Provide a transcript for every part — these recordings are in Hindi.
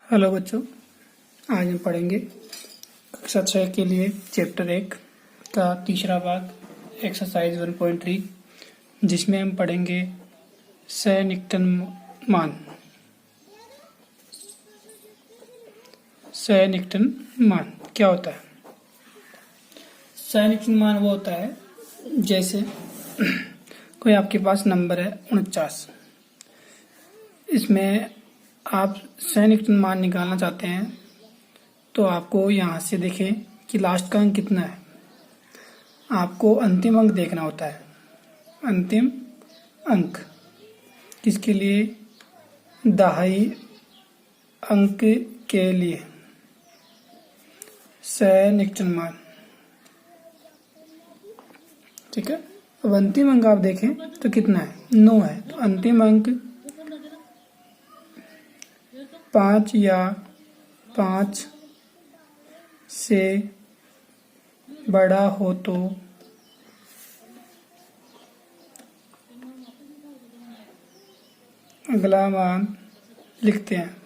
हेलो बच्चों, आज हम पढ़ेंगे कक्षा 6 के लिए चैप्टर 1 का तीसरा भाग एक्सरसाइज 1.3, जिसमें हम पढ़ेंगे सन्निकटन मान। सन्निकटन मान क्या होता है? सन्निकटन मान वो होता है जैसे कोई आपके पास नंबर है 49, इसमें आप सन्निकटन मान निकालना चाहते हैं तो आपको यहाँ से देखें कि लास्ट का अंक कितना है। आपको अंतिम अंक देखना होता है। अंतिम अंक किसके लिए? दहाई अंक के लिए सन्निकटन मान। ठीक है, अब अंतिम अंक आप देखें तो कितना है? 9 है। तो अंतिम अंक 5 या 5 से बड़ा हो तो अगला मान लिखते हैं।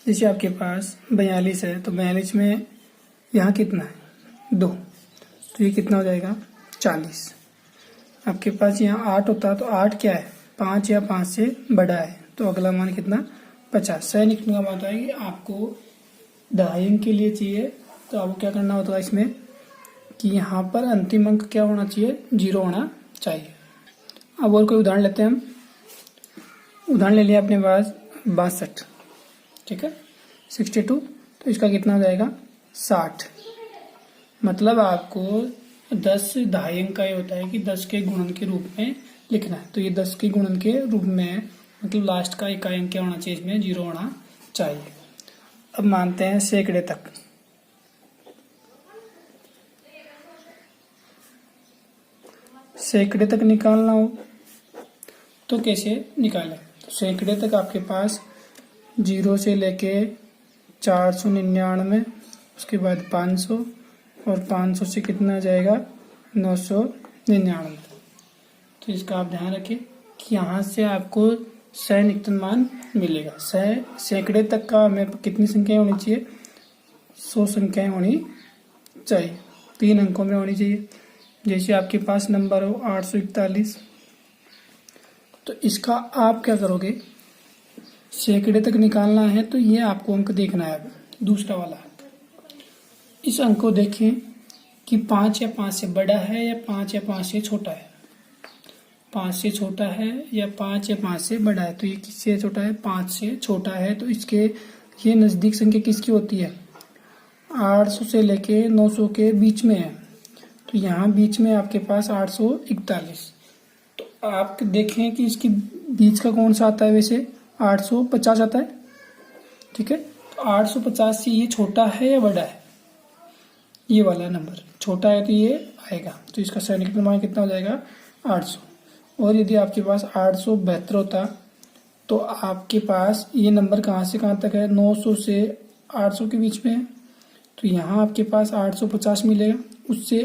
जैसे आपके पास 42 है तो 42 में यहाँ कितना है? 2, तो ये कितना हो जाएगा? 40। आपके पास यहाँ 8 होता तो 8 क्या है? 5 या 5 से बड़ा है, तो अगला मान कितना? 50। सन्निकटन का मतलब है कि आपको दहाई अंक के लिए चाहिए, तो आपको क्या करना होता है इसमें कि यहाँ पर अंतिम अंक क्या होना चाहिए? 0 होना चाहिए। अब और कोई उदाहरण लेते हैं हम। उदाहरण ले लिया अपने पास 62, ठीक है, 62, तो इसका कितना हो जाएगा? 60। मतलब आपको 10 दहाई अंक का ये होता है कि 10 के गुणन के रूप में लिखना है। तो ये 10 के गुणन के रूप में मतलब लास्ट का इकाई अंक क्या होना चाहिए? इसमें 0 होना चाहिए। अब मानते हैं सैकड़े तक। सैकड़े तक निकालना हो तो कैसे निकालें? तो सैकड़े तक आपके पास 0 से लेके 499, उसके बाद 500 और 500 से कितना आ जाएगा? 999। तो इसका आप ध्यान रखें कि यहाँ से आपको सन्निकटन मान मिलेगा। सैकड़े तक का हमें कितनी संख्याएं होनी चाहिए? 100 संख्याएं होनी चाहिए, 3 अंकों में होनी चाहिए। जैसे आपके पास नंबर हो 841, तो इसका आप क्या करोगे? सैकड़े तक निकालना है तो ये आपको अंक देखना है। अब दूसरा वाला इस अंक को देखें कि 5 या 5 से बड़ा है या 5 या 5 से छोटा है। 5 से छोटा है या 5 या 5 से बड़ा है। तो ये किससे छोटा है? 5 से छोटा है। तो इसके ये नज़दीक संख्या किसकी होती है? 800 से लेके 900 के बीच में है। तो यहाँ बीच में आपके पास 841। तो आप देखें कि इसके बीच का कौन सा आता है? वैसे 850 आता है, ठीक है। तो 850 से ये छोटा है या बड़ा है? ये वाला नंबर छोटा है तो ये आएगा। तो इसका सन्निकटन मान कितना हो जाएगा? 800। और यदि आपके पास 872 होता तो आपके पास ये नंबर कहाँ से कहाँ तक है? 900 से 800 के बीच में है। तो यहाँ आपके पास 850 मिलेगा। उससे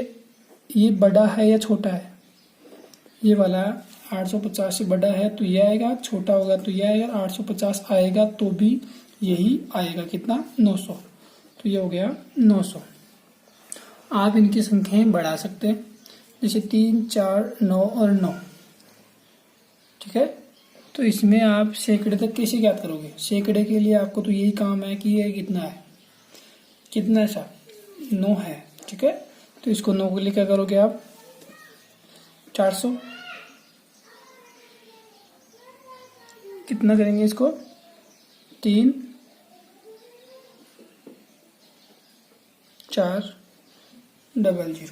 ये बड़ा है या छोटा है? ये वाला 850 से बड़ा है तो ये आएगा, छोटा होगा तो ये आएगा। 850 आएगा तो भी यही आएगा। कितना? 900। तो ये हो गया 900। आप इनकी संख्याएं बढ़ा सकते हैं, जैसे 3, 4, 9 और 9, ठीक है। तो इसमें आप सैकड़े तक कैसे ज्ञात करोगे? सैकड़े के लिए आपको तो यही काम है कि ये कितना है? कितना है साहब? 9 है, ठीक है। तो इसको 9 के लिए क्या करोगे आप? 400। कितना करेंगे इसको? 3, 4, 00।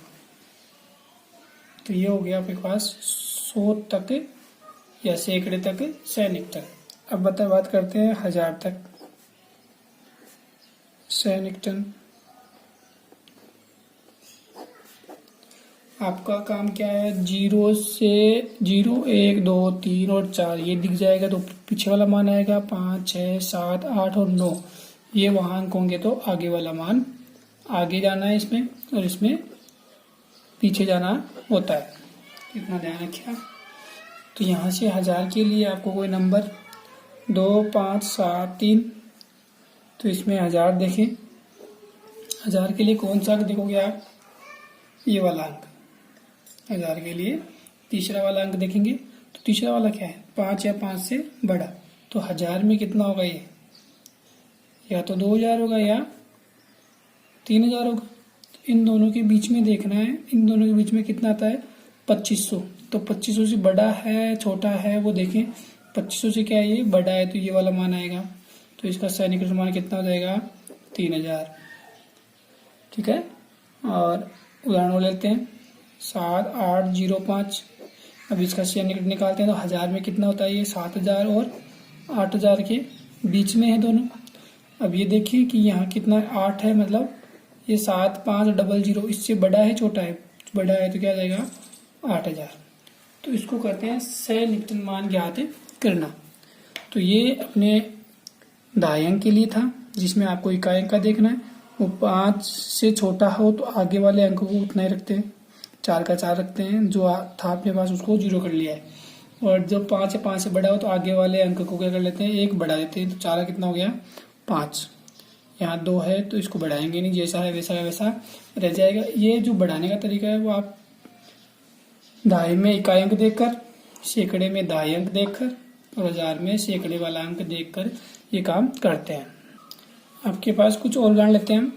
तो ये हो गया आपके पास 100 तक या सैकड़े तक सन्निकटन। अब बात करते हैं 1000 तक सन्निकटन। आपका काम क्या है? 0 से 0, 1, 2, 3 और 4 ये दिख जाएगा तो पीछे वाला मान आएगा। 5, 6, 7, 8 और 9 ये वहां अंक होंगे तो आगे वाला मान आगे जाना है इसमें, और इसमें पीछे जाना होता है। इतना ध्यान रखिए। तो यहाँ से 1000 के लिए आपको कोई नंबर 2 5 7 3। तो इसमें 1000 देखें, 1000 के लिए कौन सा अंक देखोगे आप? ये वाला अंक। 1000 के लिए तीसरा वाला अंक देखेंगे। तो तीसरा वाला क्या है? 5 या 5 से बड़ा। तो 1000 में कितना होगा ये? या तो 2000 होगा या 3000 होगा। इन दोनों के बीच में देखना है, इन दोनों के बीच में कितना आता है? 2500। तो 2500 से बड़ा है छोटा है वो देखें। 2500 से क्या है? ये बड़ा है, तो ये वाला मान आएगा। तो इसका सैनिक मान कितना हो जाएगा? 3000। ठीक है। और उदाहरण लेते हैं 7805। अब इसका सैनिक निकालते हैं तो 1000 में कितना होता है? ये 7000 और 8000 के बीच में है दोनों। अब ये देखिए कि यहाँ कितना 8 है, मतलब ये 7500 इससे बड़ा है छोटा है? बड़ा है तो क्या आ जाएगा? 8000। तो इसको कहते हैं सैनिक मान ज्ञात करना। तो ये अपने दाएं अंक के लिए था, जिसमें आपको इकाई अंक का देखना है। वो 5 से छोटा हो तो आगे वाले अंक को उतना ही रखते हैं, 4 का 4 रखते हैं। जो था अपने पास उसको 0 कर लिया है। और जब 5 या 5 से बड़ा हो तो आगे वाले अंक को क्या कर लेते हैं? 1 बढ़ा देते हैं। तो 4 कितना हो गया? 5। यहाँ 2 है तो इसको बढ़ाएंगे नहीं, जैसा है वैसा का वैसा रह जाएगा। ये जो बढ़ाने का तरीका है वो आप दाएं में इकाई अंक देखकर, सैकड़े में दाएं अंक देखकर और 1000 में सैकड़े वाला अंक देखकर ये काम करते हैं। आपके पास कुछ और उदाहरण लेते हैं।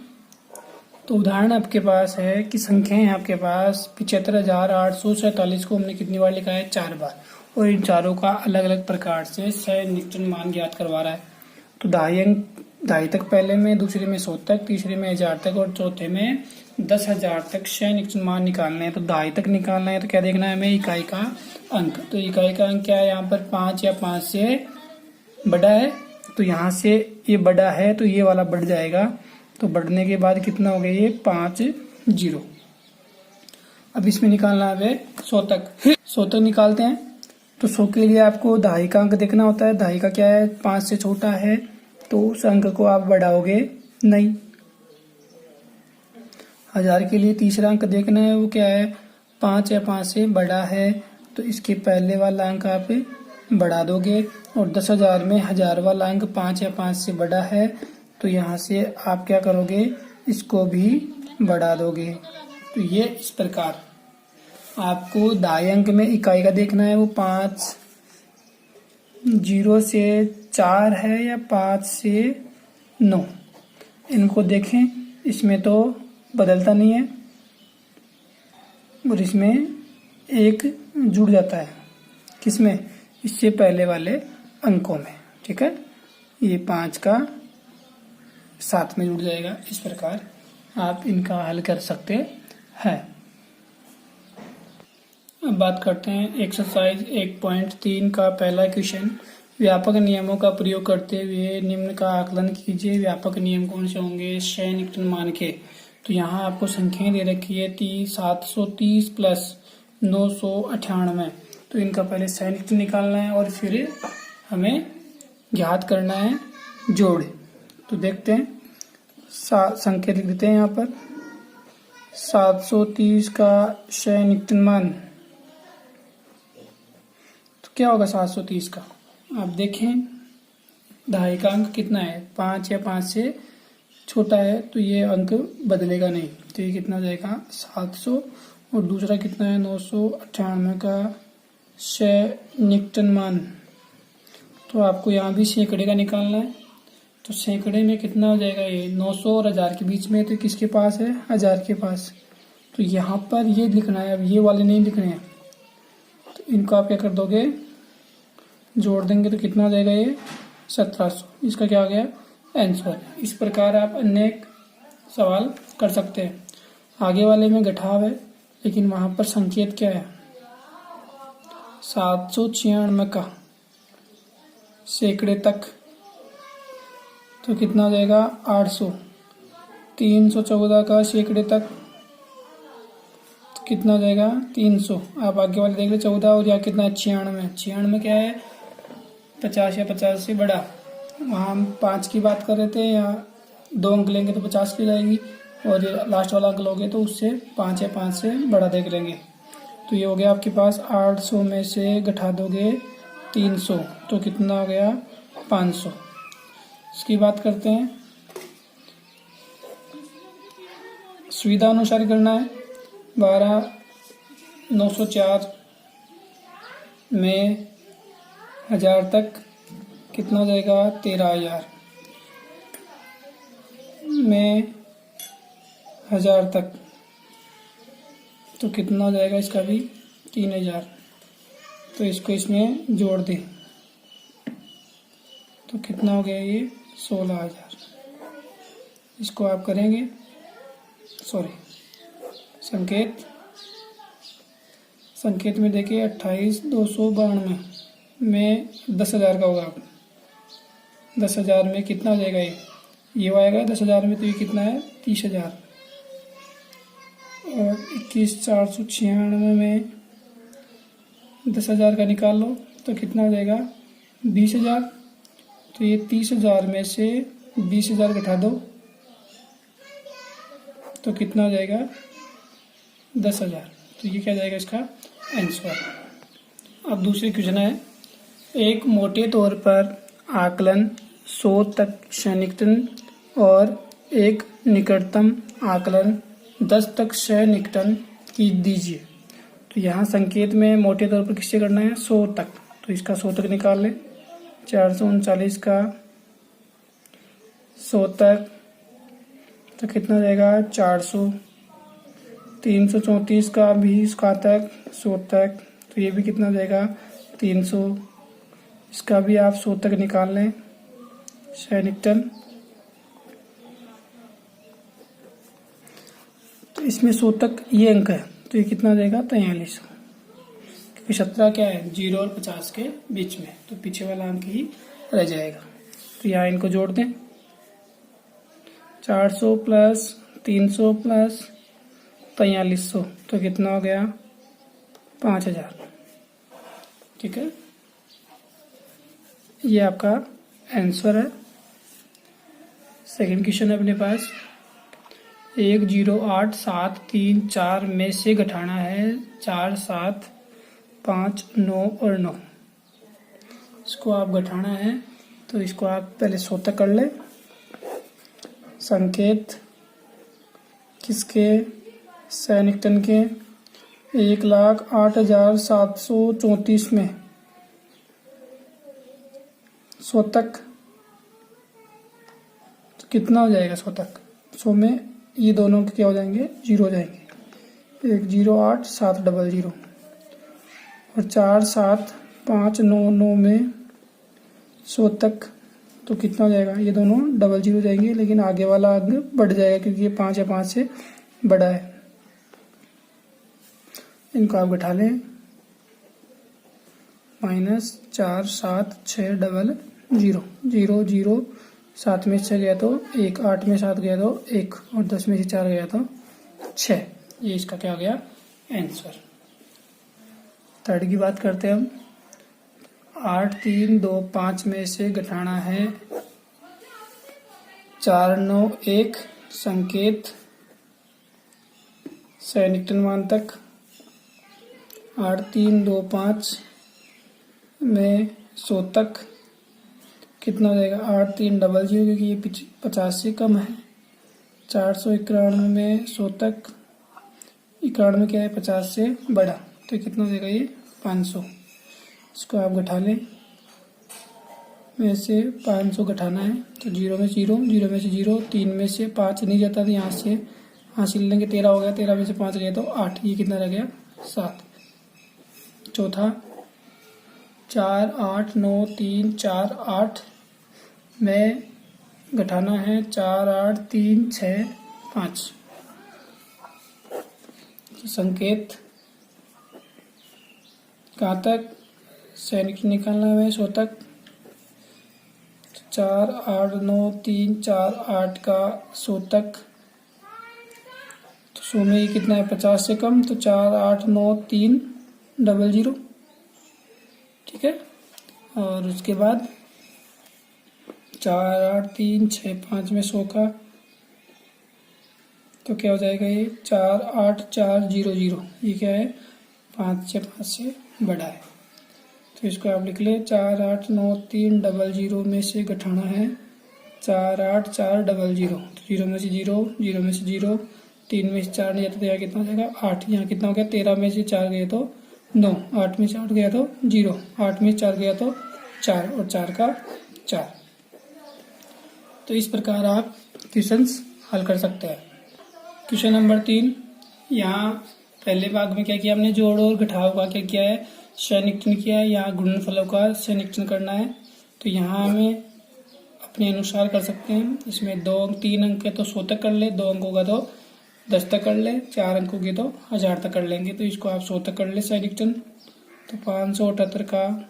तो उदाहरण आपके पास है कि संख्याएं हैं आपके पास 75,847 को हमने कितनी बार लिखा है? 4 बार। और इन चारों का अलग अलग प्रकार से सैनिक मान ज्ञात करवा रहा है। तो दाई तक पहले में, दूसरे में 100 तक, तीसरे में 1000 तक और चौथे में 10,000 तक सैनिक मान निकालने हैं। तो दाई तक निकालना है तो क्या देखना है हमें? इकाई का अंक। तो इकाई का अंक क्या है? यहाँ पर 5 या 5 से बड़ा है। तो यहाँ से ये बड़ा है तो ये वाला बढ़ जाएगा। तो बढ़ने के बाद कितना हो गया? ये 50। अब इसमें निकालना है 100 तक। 100 तक निकालते हैं। तो 100 के लिए आपको दहाई का अंक देखना होता है। दहाई का क्या है? 5 से छोटा है तो उस अंक को आप बढ़ाओगे नहीं। 1000 के लिए तीसरा अंक देखना है, वो क्या है? 5 या 5 से बड़ा है तो इसके पहले वाला अंक आप बढ़ा दोगे। और 10,000 में 1000 वाला अंक 5 या 5 से बड़ा है तो यहाँ से आप क्या करोगे? इसको भी बढ़ा दोगे। तो ये इस प्रकार आपको दाएं अंक में इकाई का देखना है, वो 5 0 से 4 है या 5 से 9। इनको देखें, इसमें तो बदलता नहीं है और इसमें 1 जुड़ जाता है। किसमें? इससे पहले वाले अंकों में। ठीक है। ये 5 का 7 में जुड़ जाएगा। इस प्रकार आप इनका हल कर सकते हैं। अब बात करते हैं एक्सरसाइज 1.3 का पहला क्वेश्चन। व्यापक नियमों का प्रयोग करते हुए निम्न का आकलन कीजिए। व्यापक नियम कौन से होंगे? सैनिक मान के। तो यहाँ आपको संख्याएं दे रखी है 730 प्लस 998। तो इनका पहले सैनिक निकालना है और फिर हमें ज्ञात करना है जोड़। तो देखते हैं, संख्या लिख देते हैं यहाँ पर। 730 का सैनिक मान तो क्या होगा? 730 का आप देखें दहाई का अंक कितना है? 5 या 5 से छोटा है तो ये अंक बदलेगा नहीं। तो ये कितना जाएगा? 700। और दूसरा कितना है? 998 का सैनिक मान। तो आपको यहाँ भी सैकड़े का निकालना है। तो सैकड़े में कितना हो जाएगा? ये 900 और 1000 के बीच में। तो किसके पास है? 1000 के पास। तो यहाँ पर ये लिखना है, अब ये वाले नहीं लिखने हैं। तो इनको आप क्या कर दोगे? जोड़ देंगे तो कितना हो जाएगा? ये 1700। इसका क्या आ गया? आंसर। इस प्रकार आप अनेक सवाल कर सकते हैं। आगे वाले में घटाव है लेकिन वहां पर संकेत क्या है? 796 का सैकड़े तक तो कितना हो जाएगा? 800। 314 का सैकड़े तक तो कितना हो जाएगा? 300। आप आगे वाले देख लो 14 और यहाँ कितना है? 96। 96 क्या है? 50 या 50 से बड़ा। वहाँ हम 5 की बात कर रहे थे, यहाँ 2 अंक लेंगे तो 50 की जाएगी और ये लास्ट वाला अंक लोगे तो उससे 5 या 5 से बड़ा देख लेंगे। तो ये हो गया आपके पास 800 में से घटा दोगे 300 तो कितना हो गया? 500। इसकी बात करते हैं, सुविधा अनुसार करना है। 12,904 में 1000 तक कितना हो जाएगा? 13,000 में 1000 तक तो कितना हो जाएगा? इसका भी 3,000। तो इसको इसमें जोड़ दें तो कितना हो गया? ये 16,000। इसको आप करेंगे, संकेत में देखिए 28,292 में 10,000 का होगा। 10,000 में कितना हो जाएगा? ये आएगा 10,000 में, तो ये कितना है? 30,000। और 21,496 में 10,000 का निकाल लो तो कितना हो जाएगा? 20,000। तो ये 30,000 में से 20,000 घटा दो तो कितना हो जाएगा? 10,000। तो ये क्या जाएगा इसका आंसर। अब दूसरी क्वेश्चन है, एक मोटे तौर पर आकलन 100 तक सन्निकटन और एक निकटतम आकलन 10 तक सन्निकटन की दीजिए। तो यहाँ संकेत में मोटे तौर पर किससे करना है? 100 तक। तो इसका 100 तक निकाल लें। 439 का 100 तक तो कितना हो जाएगा? 400। 334 का भी इसका तक 100 तक तो ये भी कितना हो जाएगा? 300। इसका भी आप 100 तक निकाल लें सन्निकटन। तो इसमें 100 तक ये अंक है तो ये कितना हो जाएगा? 43। क्योंकि 17 क्या है? 0 और 50 के बीच में, तो पीछे वाला अंक ही रह जाएगा। तो यहाँ इनको जोड़ दें। 400 प्लस 300 प्लस 4300 तो कितना हो गया? 5,000। ठीक है, ये आपका आंसर है। सेकंड क्वेश्चन है अपने पास, 108,734 में से घटाना है 4, 7, 5, 9 और 9। इसको आप घटाना है तो इसको आप पहले 100 तक कर लें। संकेत किसके? सन्निकटन के। 1,08,734 में 100 तक तो कितना हो जाएगा? 100 तक 100 में ये दोनों के क्या हो जाएंगे? 0 हो जाएंगे। 108,700 और 4, 7, 5, 9, 9 में 100 तक तो कितना हो जाएगा? ये दोनों 00 हो जाएंगे, लेकिन आगे वाला अंक बढ़ जाएगा क्योंकि ये 5 या 5 से बड़ा है। इनको आप घटा लें। -4, 7, 6, 0, 0, 0, 7 में 6 गया तो 1, 8 में 7 गया तो 1 और 10 में से 4 गया तो 6। ये इसका क्या हो गया? आंसर। थर्ड की बात करते हैं हम। 8, 3, 2, 5 में से घटाना है 4, 9, 1। संकेत सन्निकटन मान तक। 8, 3, 2, 5 में 100 तक कितना हो जाएगा? 8, 3, 00 क्योंकि ये 50 से कम है। 491 में 100 तक, 91 क्या है? 50 से बड़ा, तो कितना हो जाएगा? ये 500। इसको आप घटा लें। में से 500 घटाना है तो 0 में 0, 0 में से 0, 3 में से 5 नहीं जाता तो यहाँ से हासिल लेंगे। 13 हो गया, 13 में से 5 गया तो 8। ये कितना रह गया? 7। चौथा 4, 8, 9, 3, 4, 8 में घटाना है 4, 8, 3, 6, 5। तो संकेत कहाँ तक? सन्निकटन निकालना है 100 तक। 4, 8, 9, 3, 4, 8 का 100 तक तो 100 में ये कितना है? 50 से कम, तो 4, 8, 9, 3, 00। ठीक है, और उसके बाद 4, 8, 3, 6, 5 में 100 का तो क्या हो जाएगा? ये 4, 8, 4, 0, 0। ये क्या है? 5 से बड़ा है। तो इसको आप लिख ले 48930 में से घटाना है 48400। तो 0 में से 0, 0 में से 0, 3 में से 4 नहीं जाता तो यहाँ कितना हो जाएगा 8। यहाँ कितना हो गया 13 में से 4 गए तो 9, 8 में से 8 गया तो 0, 8 में से 4 गया तो 4 और 4 का 4। तो इस प्रकार आप क्वेश्चंस हल कर सकते हैं। क्वेश्चन नंबर 3, यहाँ पहले भाग में क्या किया हमने, जोड़ और घटाव का क्या किया है, संयुक्तन किया है। यहाँ गुणनफलों का संयुक्तन करना है। तो यहाँ हमें अपने अनुसार कर सकते हैं। इसमें 3 अंक है तो 100 तक कर ले, 2 अंकों का तो 10 तक कर ले, 4 अंकों की तो 1000 तक कर लेंगे। तो इसको आप 100 तक कर ले संयुक्तन। तो 578 का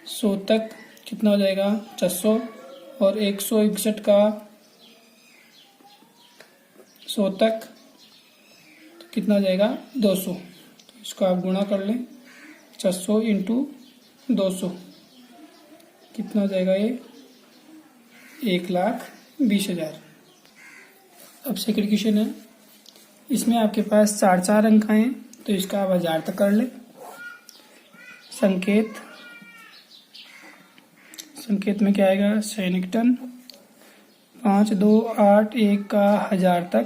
100 तक कितना हो जाएगा 600, और 161 का 100 तक तो कितना हो जाएगा 200। तो इसको आप गुणा कर लें 600 इंटू 200 कितना हो जाएगा ये 1,20,000। अब सेकंड क्वेश्चन है, इसमें आपके पास 4 अंक हैं तो इसका आप 1000 तक कर ले। संकेत में क्या आएगा, संयुक्तन 5, 2, 8, 1 का 1000 तक,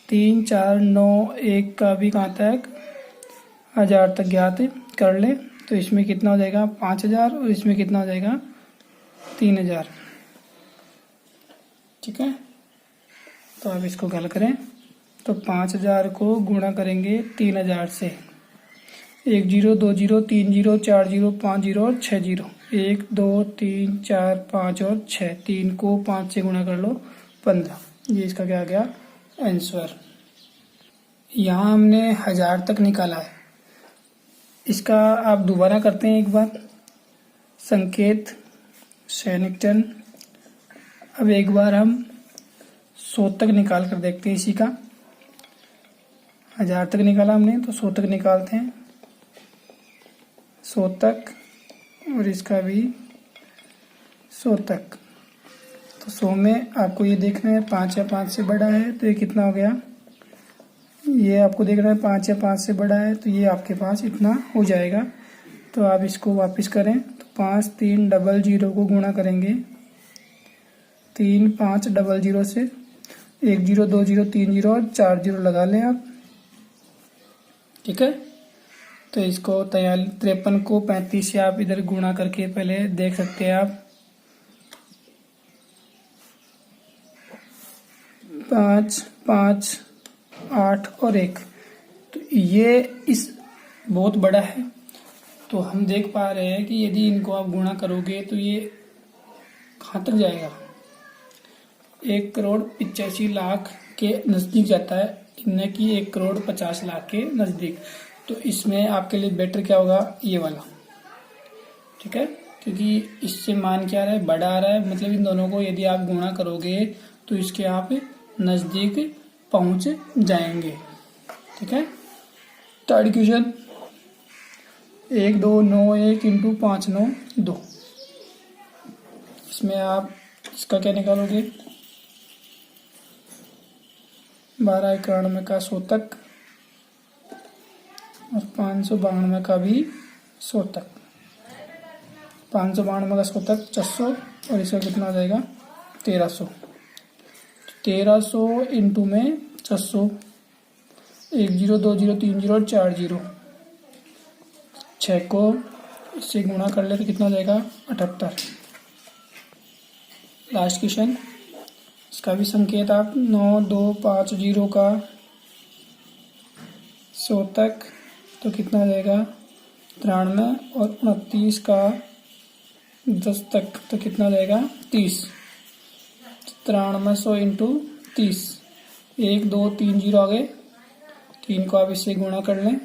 3, 4, 9, 1 का भी कहाँ तक 1000 तक ज्ञात कर ले। तो इसमें कितना हो जाएगा 5000 और इसमें कितना हो जाएगा 3000। ठीक है, तो अब इसको हल करें। तो 5000 को गुणा करेंगे 3000 से, 1 0 2 0 3 0 4 0 5 0 और 6 0, 1 2 3 4 5 और 6, 3 को 5 से गुणा कर लो 15। ये इसका क्या आ गया आंसर। यहाँ हमने 1000 तक निकाला है। इसका आप दोबारा करते हैं एक बार, संकेत संयुक्तन। अब एक बार हम 100 तक निकाल कर देखते हैं। इसी का 1000 तक निकाला हमने तो 100 तक निकालते हैं, 100 तक, और इसका भी 100 तक। तो 100 में आपको ये देखना है 5 या 5 से बड़ा है तो ये कितना हो गया, ये आपको देखना है 5 या 5 से बड़ा है तो ये आपके पास इतना हो जाएगा। तो आप इसको वापस करें तो 5 3 00 को गुणा करेंगे 3 5 00 से, 1 0 2 0 3 0 और 4 0 लगा लें आप। ठीक है, तो इसको 53 को 35 से आप इधर गुणा करके पहले देख सकते हैं आप। 5 5 8 और 1, तो ये इस बहुत बड़ा है। तो हम देख पा रहे हैं कि यदि इनको आप गुणा करोगे तो ये कहाँ तक जाएगा, 1,85,00,000 के नज़दीक जाता है, न कि 1,50,00,000 के नज़दीक। तो इसमें आपके लिए बेटर क्या होगा, ये वाला। ठीक है, क्योंकि इससे मान क्या आ रहा है, बड़ा आ रहा है, मतलब इन दोनों को यदि आप गुणा करोगे तो इसके आप नज़दीक पहुंच जाएंगे। ठीक है, थर्ड क्वेश्चन, 1 2 9 1 इंटू 5 9 2। इसमें आप इसका क्या निकालोगे, 12 91 का 100 तक और 592 का भी 100 तक। 592 का 100 तक 600 और इसका कितना आ जाएगा 1300। 1300 इंटू में 600, 1 0 2 0 3 0 और 4 0, 6 को इससे गुणा कर ले तो कितना हो जाएगा 78। लास्ट क्वेश्चन, इसका भी संकेत आप 9 2 5 0 का 100 तक तो कितना हो जाएगा 93, और 29 का 10 तक तो कितना हो जाएगा 30। 9300 इंटू 30, 1 2 3 0 आ गए, 3 को आप इससे गुणा कर लें